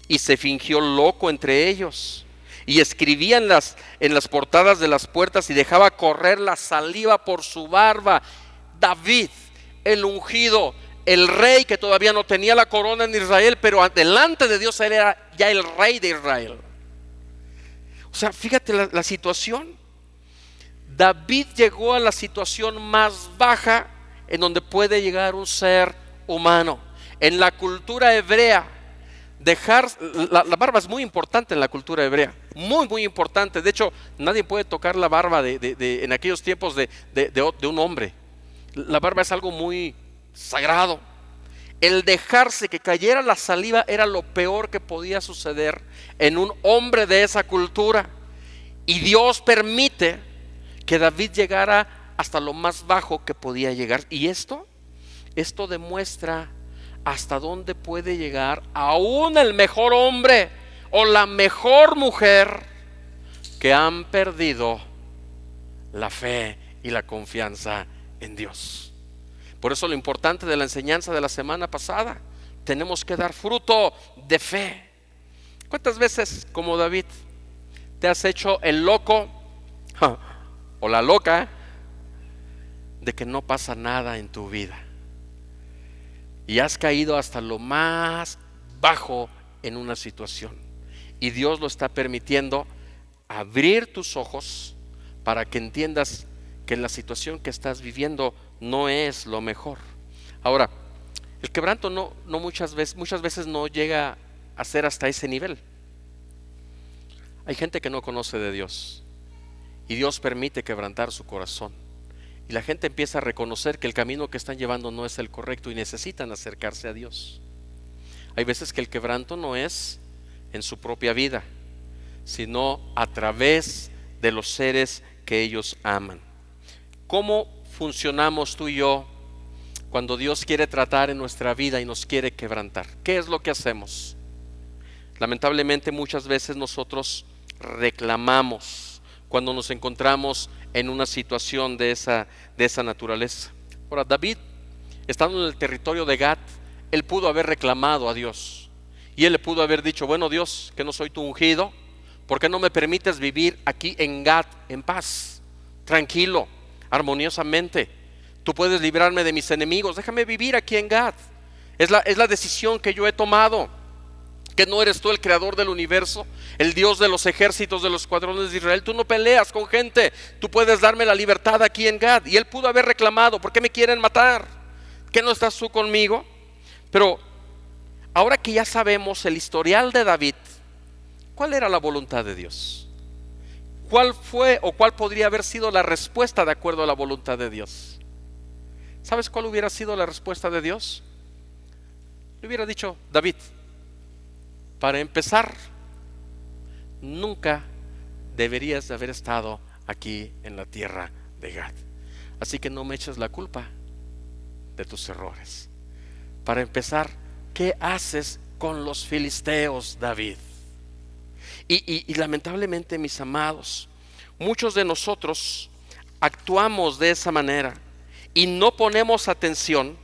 S4: y se fingió loco entre ellos, y escribía en las portadas de las puertas, y dejaba correr la saliva por su barba. David, el ungido, el rey que todavía no tenía la corona en Israel, pero delante de Dios él era ya el rey de Israel. O sea, fíjate la situación. David llegó a la situación más baja en donde puede llegar un ser humano. En la cultura hebrea, la barba es muy importante en la cultura hebrea, muy muy importante. De hecho, nadie puede tocar la barba en aquellos tiempos de un hombre. La barba es algo muy sagrado. El dejarse que cayera la saliva era lo peor que podía suceder en un hombre de esa cultura. Y Dios permite que David llegara hasta lo más bajo que podía llegar. Y esto demuestra hasta dónde puede llegar aún el mejor hombre o la mejor mujer que han perdido la fe y la confianza en Dios. Por eso lo importante de la enseñanza de la semana pasada, tenemos que dar fruto de fe. ¿Cuántas veces, como David, te has hecho el loco o la loca de que no pasa nada en tu vida, y has caído hasta lo más bajo en una situación, y Dios lo está permitiendo abrir tus ojos para que entiendas que la situación que estás viviendo no es lo mejor? Ahora, el quebranto muchas veces no llega a ser hasta ese nivel. Hay gente que no conoce de Dios, y Dios permite quebrantar su corazón, y la gente empieza a reconocer que el camino que están llevando no es el correcto y necesitan acercarse a Dios. Hay veces que el quebranto no es en su propia vida, sino a través de los seres que ellos aman. ¿Cómo funcionamos tú y yo cuando Dios quiere tratar en nuestra vida y nos quiere quebrantar? ¿Qué es lo que hacemos? Lamentablemente muchas veces nosotros reclamamos cuando nos encontramos en una situación de esa naturaleza. Ahora, David, estando en el territorio de Gad, él pudo haber reclamado a Dios, y él le pudo haber dicho: bueno, Dios, que no soy tu ungido, ¿por qué no me permites vivir aquí en Gad en paz, tranquilo, armoniosamente? Tú puedes librarme de mis enemigos, déjame vivir aquí en Gad. Es la decisión que yo he tomado. ¿Que no eres tú el creador del universo, el Dios de los ejércitos, de los escuadrones de Israel? Tú no peleas con gente, tú puedes darme la libertad aquí en Gad. Y él pudo haber reclamado: ¿por qué me quieren matar? ¿Qué no estás tú conmigo? Pero ahora que ya sabemos el historial de David, ¿cuál era la voluntad de Dios? ¿Cuál fue o cuál podría haber sido la respuesta de acuerdo a la voluntad de Dios? ¿Sabes cuál hubiera sido la respuesta de Dios? Le hubiera dicho: David, para empezar, nunca deberías de haber estado aquí en la tierra de Gad, así que no me eches la culpa de tus errores. Para empezar, ¿qué haces con los filisteos, David? Y lamentablemente, mis amados, muchos de nosotros actuamos de esa manera y no ponemos atención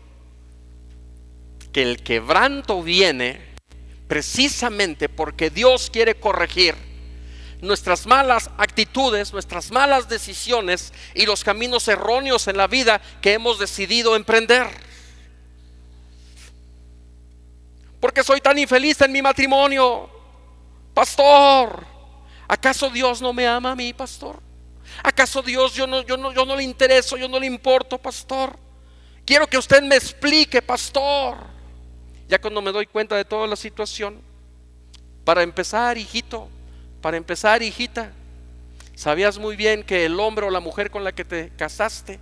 S4: que el quebranto viene precisamente porque Dios quiere corregir nuestras malas actitudes, nuestras malas decisiones y los caminos erróneos en la vida que hemos decidido emprender. ¿Por qué soy tan infeliz en mi matrimonio, pastor? ¿Acaso Dios no me ama a mí, pastor? ¿Acaso Dios yo no le intereso, yo no le importo, pastor? Quiero que usted me explique, pastor. Ya cuando me doy cuenta de toda la situación, para empezar, hijito, para empezar, hijita, sabías muy bien que el hombre o la mujer con la que te casaste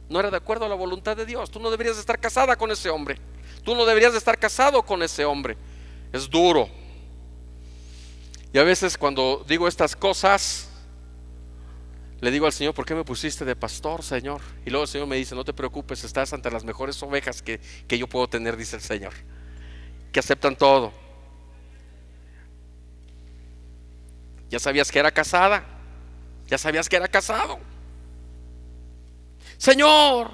S4: no era de acuerdo a la voluntad de Dios. Tú no deberías de estar casada con ese hombre, tú no deberías de estar casado con ese hombre. Es duro. Y a veces cuando digo estas cosas, le digo al Señor: ¿por qué me pusiste de pastor, Señor? Y luego el Señor me dice: no te preocupes, estás ante las mejores ovejas que yo puedo tener, dice el Señor, que aceptan todo. Ya sabías que era casada, ya sabías que era casado. Señor,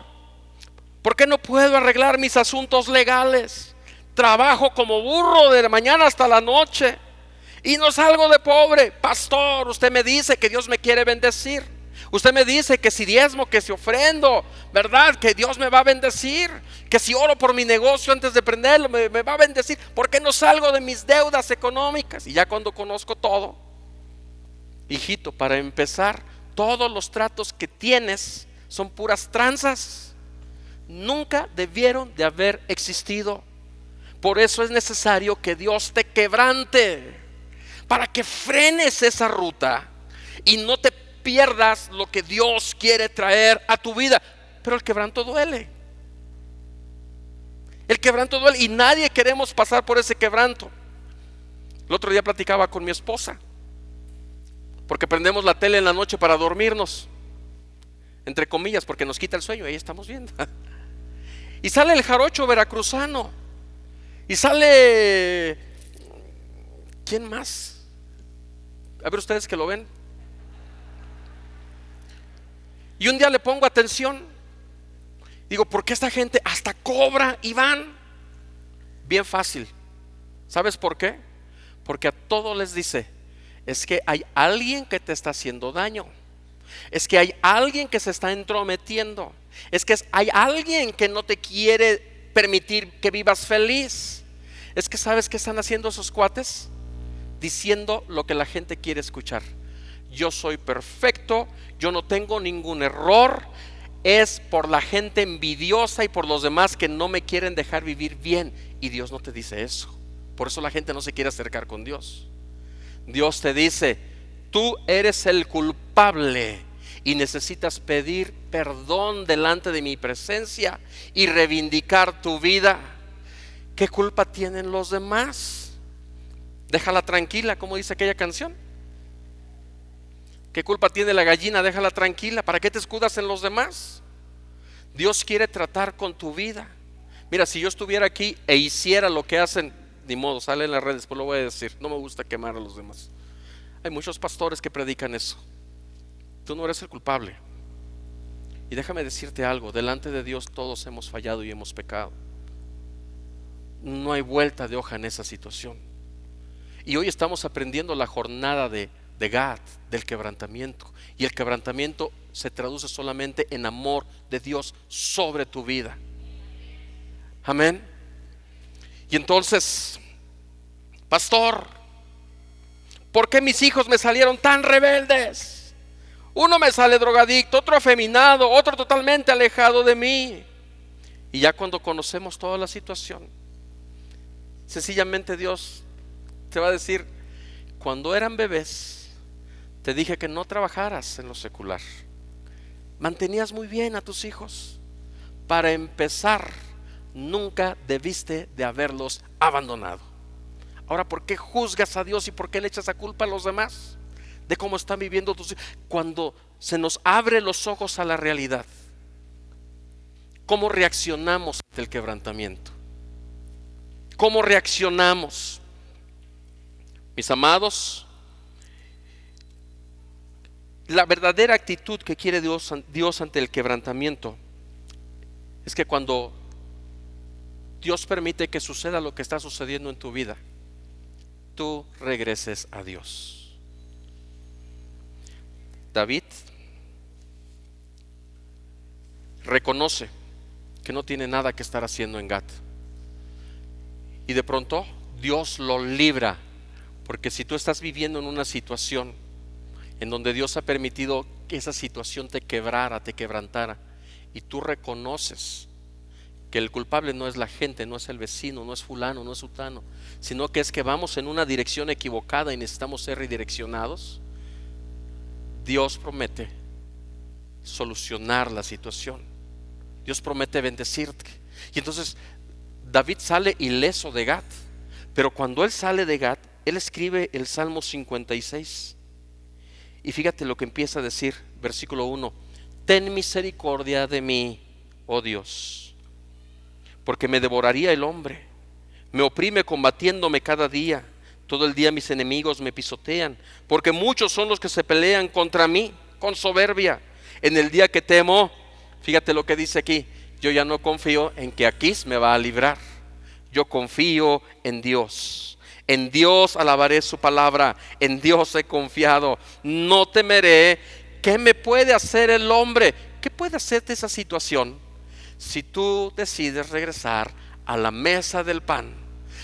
S4: ¿por qué no puedo arreglar mis asuntos legales? Trabajo como burro de la mañana hasta la noche y no salgo de pobre. Pastor, usted me dice que Dios me quiere bendecir. Usted me dice que si diezmo, que si ofrendo, ¿verdad? Que Dios me va a bendecir. Que si oro por mi negocio antes de prenderlo, me va a bendecir. ¿Por qué no salgo de mis deudas económicas? Y ya cuando conozco todo, hijito, para empezar, todos los tratos que tienes son puras tranzas. Nunca debieron de haber existido. Por eso es necesario que Dios te quebrante, para que frenes esa ruta y no te pierdas lo que Dios quiere traer a tu vida. Pero el quebranto duele. El quebranto duele y nadie queremos pasar por ese quebranto. El otro día platicaba con mi esposa, porque prendemos la tele en la noche para dormirnos, entre comillas, porque nos quita el sueño. Ahí estamos viendo. Y sale el jarocho veracruzano. Y sale, ¿quién más? A ver ustedes que lo ven. Y un día le pongo atención. Digo: ¿por qué esta gente hasta cobra y van? Bien fácil. ¿Sabes por qué? Porque a todos les dice: es que hay alguien que te está haciendo daño. Es que hay alguien que se está entrometiendo. Es que hay alguien que no te quiere permitir que vivas feliz. Es que ¿sabes qué están haciendo esos cuates? Diciendo lo que la gente quiere escuchar. Yo soy perfecto, yo no tengo ningún error. Es por la gente envidiosa y por los demás que no me quieren dejar vivir bien. Y Dios no te dice eso. Por eso la gente no se quiere acercar con Dios. Dios te dice: tú eres el culpable y necesitas pedir perdón delante de mi presencia y reivindicar tu vida. ¿Qué culpa tienen los demás? Déjala tranquila, como dice aquella canción. ¿Qué culpa tiene la gallina? Déjala tranquila. ¿Para qué te escudas en los demás? Dios quiere tratar con tu vida. Mira, si yo estuviera aquí e hiciera lo que hacen, ni modo, sale en las redes, pues lo voy a decir. No me gusta quemar a los demás. Hay muchos pastores que predican eso. Tú no eres el culpable. Y déjame decirte algo: delante de Dios todos hemos fallado y hemos pecado. No hay vuelta de hoja en esa situación. Y hoy estamos aprendiendo la jornada de Gad, del quebrantamiento. Y el quebrantamiento se traduce solamente en amor de Dios sobre tu vida. Amén. Y entonces: pastor, ¿por qué mis hijos me salieron tan rebeldes? Uno me sale drogadicto, otro afeminado, otro totalmente alejado de mí. Y ya cuando conocemos toda la situación, sencillamente Dios te va a decir: cuando eran bebés te dije que no trabajaras en lo secular. Mantenías muy bien a tus hijos. Para empezar, nunca debiste de haberlos abandonado. Ahora, ¿por qué juzgas a Dios y por qué le echas la culpa a los demás de cómo están viviendo tus hijos? Cuando se nos abre los ojos a la realidad, ¿cómo reaccionamos ante el quebrantamiento? ¿Cómo reaccionamos? Mis amados, la verdadera actitud que quiere Dios ante el quebrantamiento es que cuando Dios permite que suceda lo que está sucediendo en tu vida, tú regreses a Dios. David reconoce que no tiene nada que estar haciendo en Gat, y de pronto Dios lo libra. Porque si tú estás viviendo en una situación en donde Dios ha permitido que esa situación te quebrara, te quebrantara, y tú reconoces que el culpable no es la gente, no es el vecino, no es fulano, no es sutano, sino que es que vamos en una dirección equivocada y necesitamos ser redireccionados, Dios promete solucionar la situación. Dios promete bendecirte. Y entonces David sale ileso de Gat, pero cuando él sale de Gat, él escribe el Salmo 56. Y fíjate lo que empieza a decir, versículo 1. Ten misericordia de mí, oh Dios, porque me devoraría el hombre. Me oprime combatiéndome cada día. Todo el día mis enemigos me pisotean, porque muchos son los que se pelean contra mí con soberbia. En el día que temo, fíjate lo que dice aquí, yo ya no confío en que Aquís me va a librar. Yo confío en Dios. En Dios alabaré su palabra. En Dios he confiado. No temeré. ¿Qué me puede hacer el hombre? ¿Qué puede hacerte esa situación? Si tú decides regresar a la mesa del pan,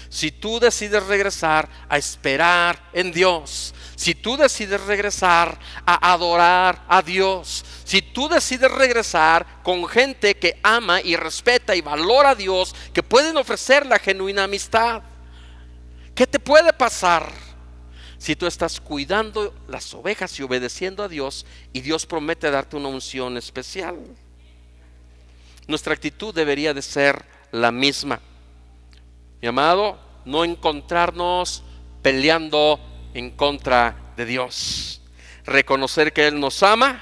S4: si tú decides regresar a esperar en Dios, si tú decides regresar a adorar a Dios, si tú decides regresar con gente que ama y respeta y valora a Dios, que pueden ofrecer la genuina amistad, ¿qué te puede pasar? Si tú estás cuidando las ovejas y obedeciendo a Dios, y Dios promete darte una unción especial. Nuestra actitud debería de ser la misma, mi amado, no encontrarnos peleando en contra de Dios. Reconocer que Él nos ama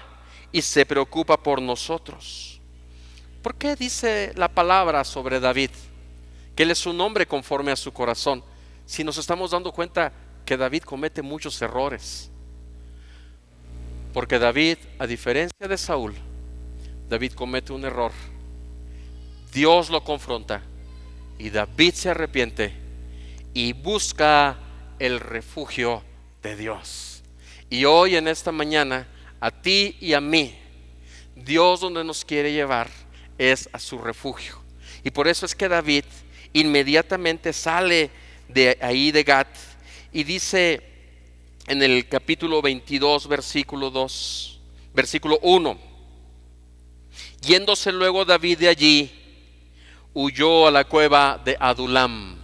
S4: y se preocupa por nosotros. ¿Por qué dice la palabra sobre David que Él es un hombre conforme a su corazón? Si nos estamos dando cuenta que David comete muchos errores. Porque David, a diferencia de Saúl, David comete un error. Dios lo confronta y David se arrepiente y busca el refugio de Dios. Y hoy en esta mañana, a ti y a mí, Dios donde nos quiere llevar es a su refugio. Y por eso es que David inmediatamente sale de ahí de Gat y dice en el capítulo 22 versículo 1: yéndose luego David de allí, huyó a la cueva de Adulam.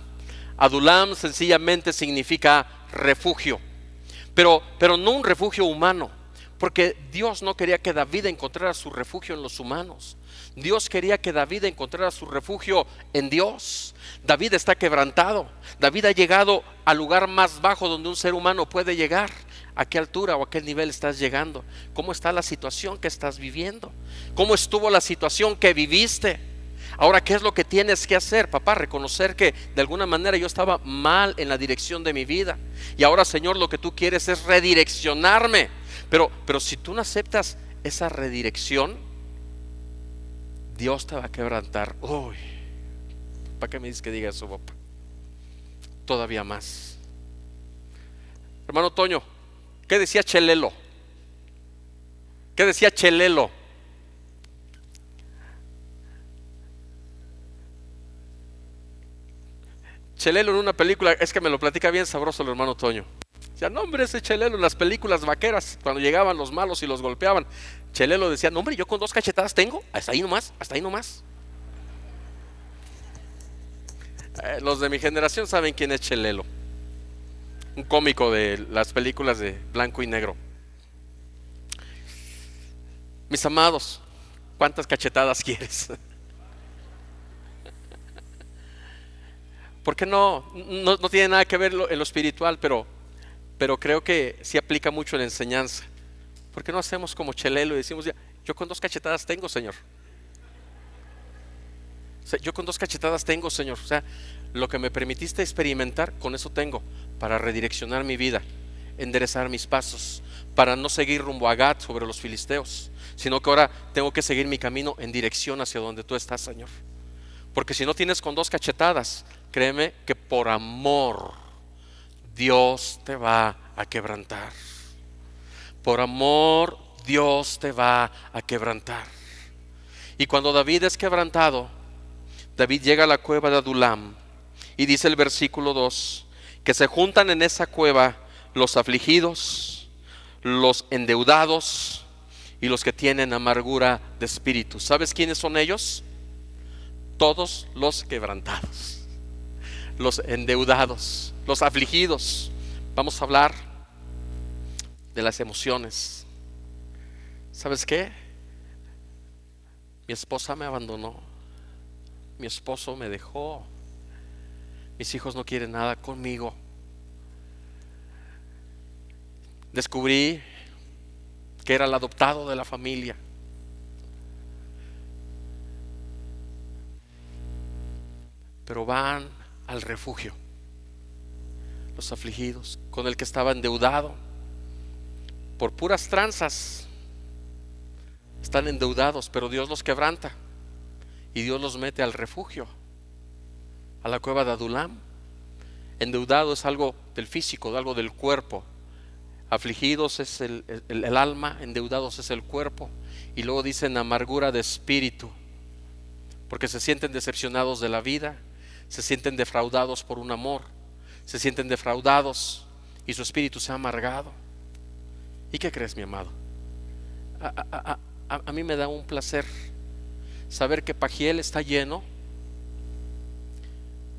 S4: Adulam sencillamente significa refugio, pero no un refugio humano, porque Dios no quería que David encontrara su refugio en los humanos. Dios quería que David encontrara su refugio en Dios. David está quebrantado. David ha llegado al lugar más bajo donde un ser humano puede llegar. ¿A qué altura o a qué nivel estás llegando? ¿Cómo está la situación que estás viviendo? ¿Cómo estuvo la situación que viviste? Ahora, ¿qué es lo que tienes que hacer, papá? Reconocer que de alguna manera yo estaba mal en la dirección de mi vida. Y ahora, Señor, lo que tú quieres es redireccionarme. Pero si tú no aceptas esa redirección, Dios te va a quebrantar. Uy, ¿para qué me dices que diga eso, papá? Todavía más. Hermano Toño, ¿qué decía Chelelo? ¿Qué decía Chelelo? Chelelo en una película, es que me lo platica bien sabroso el hermano Toño. Decía, no hombre, ese Chelelo en las películas vaqueras, cuando llegaban los malos y los golpeaban, Chelelo decía, no hombre, yo con 2 cachetadas tengo, hasta ahí nomás, hasta ahí nomás. Los de mi generación saben quién es Chelelo, un cómico de las películas de blanco y negro. Mis amados, ¿cuántas cachetadas quieres? Porque no tiene nada que ver en lo espiritual, pero creo que sí aplica mucho en la enseñanza. ¿Por qué no hacemos como Chelelo y decimos, ya, yo con 2 cachetadas tengo, Señor? O sea, yo con 2 cachetadas tengo, Señor. O sea, lo que me permitiste experimentar, con eso tengo para redireccionar mi vida, enderezar mis pasos, para no seguir rumbo a Gat sobre los filisteos, sino que ahora tengo que seguir mi camino en dirección hacia donde tú estás, Señor. Porque si no tienes con 2 cachetadas, créeme que por amor Dios te va a quebrantar. Por amor Dios te va a quebrantar. Y cuando David es quebrantado, David llega a la cueva de Adulam y dice el versículo 2 que se juntan en esa cueva los afligidos, los endeudados y los que tienen amargura de espíritu. ¿Sabes quiénes son ellos? Todos los quebrantados, los endeudados, los afligidos. Vamos a hablar de las emociones. ¿Sabes qué? Mi esposa me abandonó, mi esposo me dejó, mis hijos no quieren nada conmigo. descubrí que era el adoptado de la familia. Pero van al refugio, los afligidos, con el que estaba endeudado por puras tranzas. Están endeudados, pero Dios los quebranta y Dios los mete al refugio, a la cueva de Adulam. Endeudado es algo del físico, algo del cuerpo. Afligidos es el alma, endeudados es el cuerpo. Y luego dicen amargura de espíritu, porque se sienten decepcionados de la vida, se sienten defraudados por un amor, se sienten defraudados y su espíritu se ha amargado. ¿Y qué crees, mi amado? A mí me da un placer saber que Pajiel está lleno.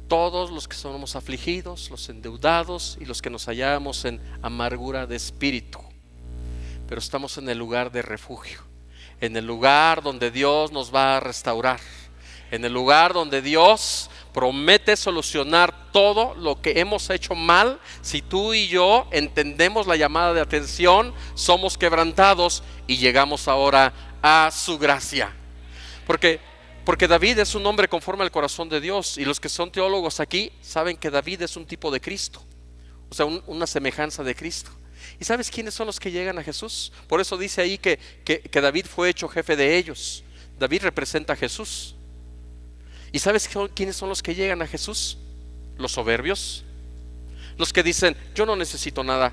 S4: Todos los que somos afligidos, los endeudados y los que nos hallamos en amargura de espíritu, pero estamos en el lugar de refugio, en el lugar donde Dios nos va a restaurar, en el lugar donde Dios promete solucionar todo lo que hemos hecho mal. Si tú y yo entendemos la llamada de atención, somos quebrantados y llegamos ahora a su gracia. Porque David es un hombre conforme al corazón de Dios, y los que son teólogos aquí saben que David es un tipo de Cristo, o sea, una semejanza de Cristo. ¿Y sabes quiénes son los que llegan a Jesús? Por eso dice ahí que David fue hecho jefe de ellos. David representa a Jesús. ¿Y sabes quiénes son los que llegan a Jesús? Los soberbios, los que dicen: yo no necesito nada,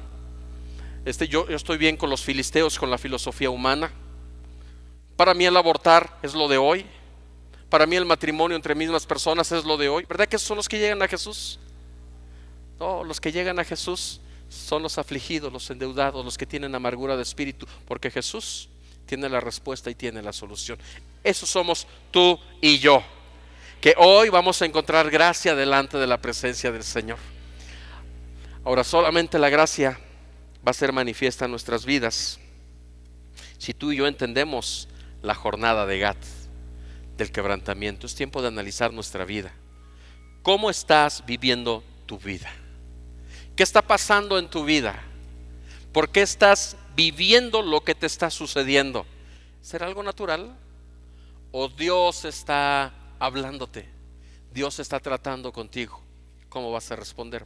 S4: yo estoy bien con los filisteos, con la filosofía humana. Para mí el abortar es lo de hoy. Para mí el matrimonio entre mismas personas es lo de hoy. ¿Verdad que esos son los que llegan a Jesús? No, los que llegan a Jesús son los afligidos, los endeudados, los que tienen amargura de espíritu, porque Jesús tiene la respuesta y tiene la solución. Esos somos tú y yo, que hoy vamos a encontrar gracia delante de la presencia del Señor. Ahora, solamente la gracia va a ser manifiesta en nuestras vidas si tú y yo entendemos la jornada de Gad, del quebrantamiento. Es tiempo de analizar nuestra vida. ¿Cómo estás viviendo tu vida? ¿Qué está pasando en tu vida? ¿Por qué estás viviendo lo que te está sucediendo? ¿Será algo natural? ¿O Dios está hablándote? Dios está tratando contigo. ¿Cómo vas a responder?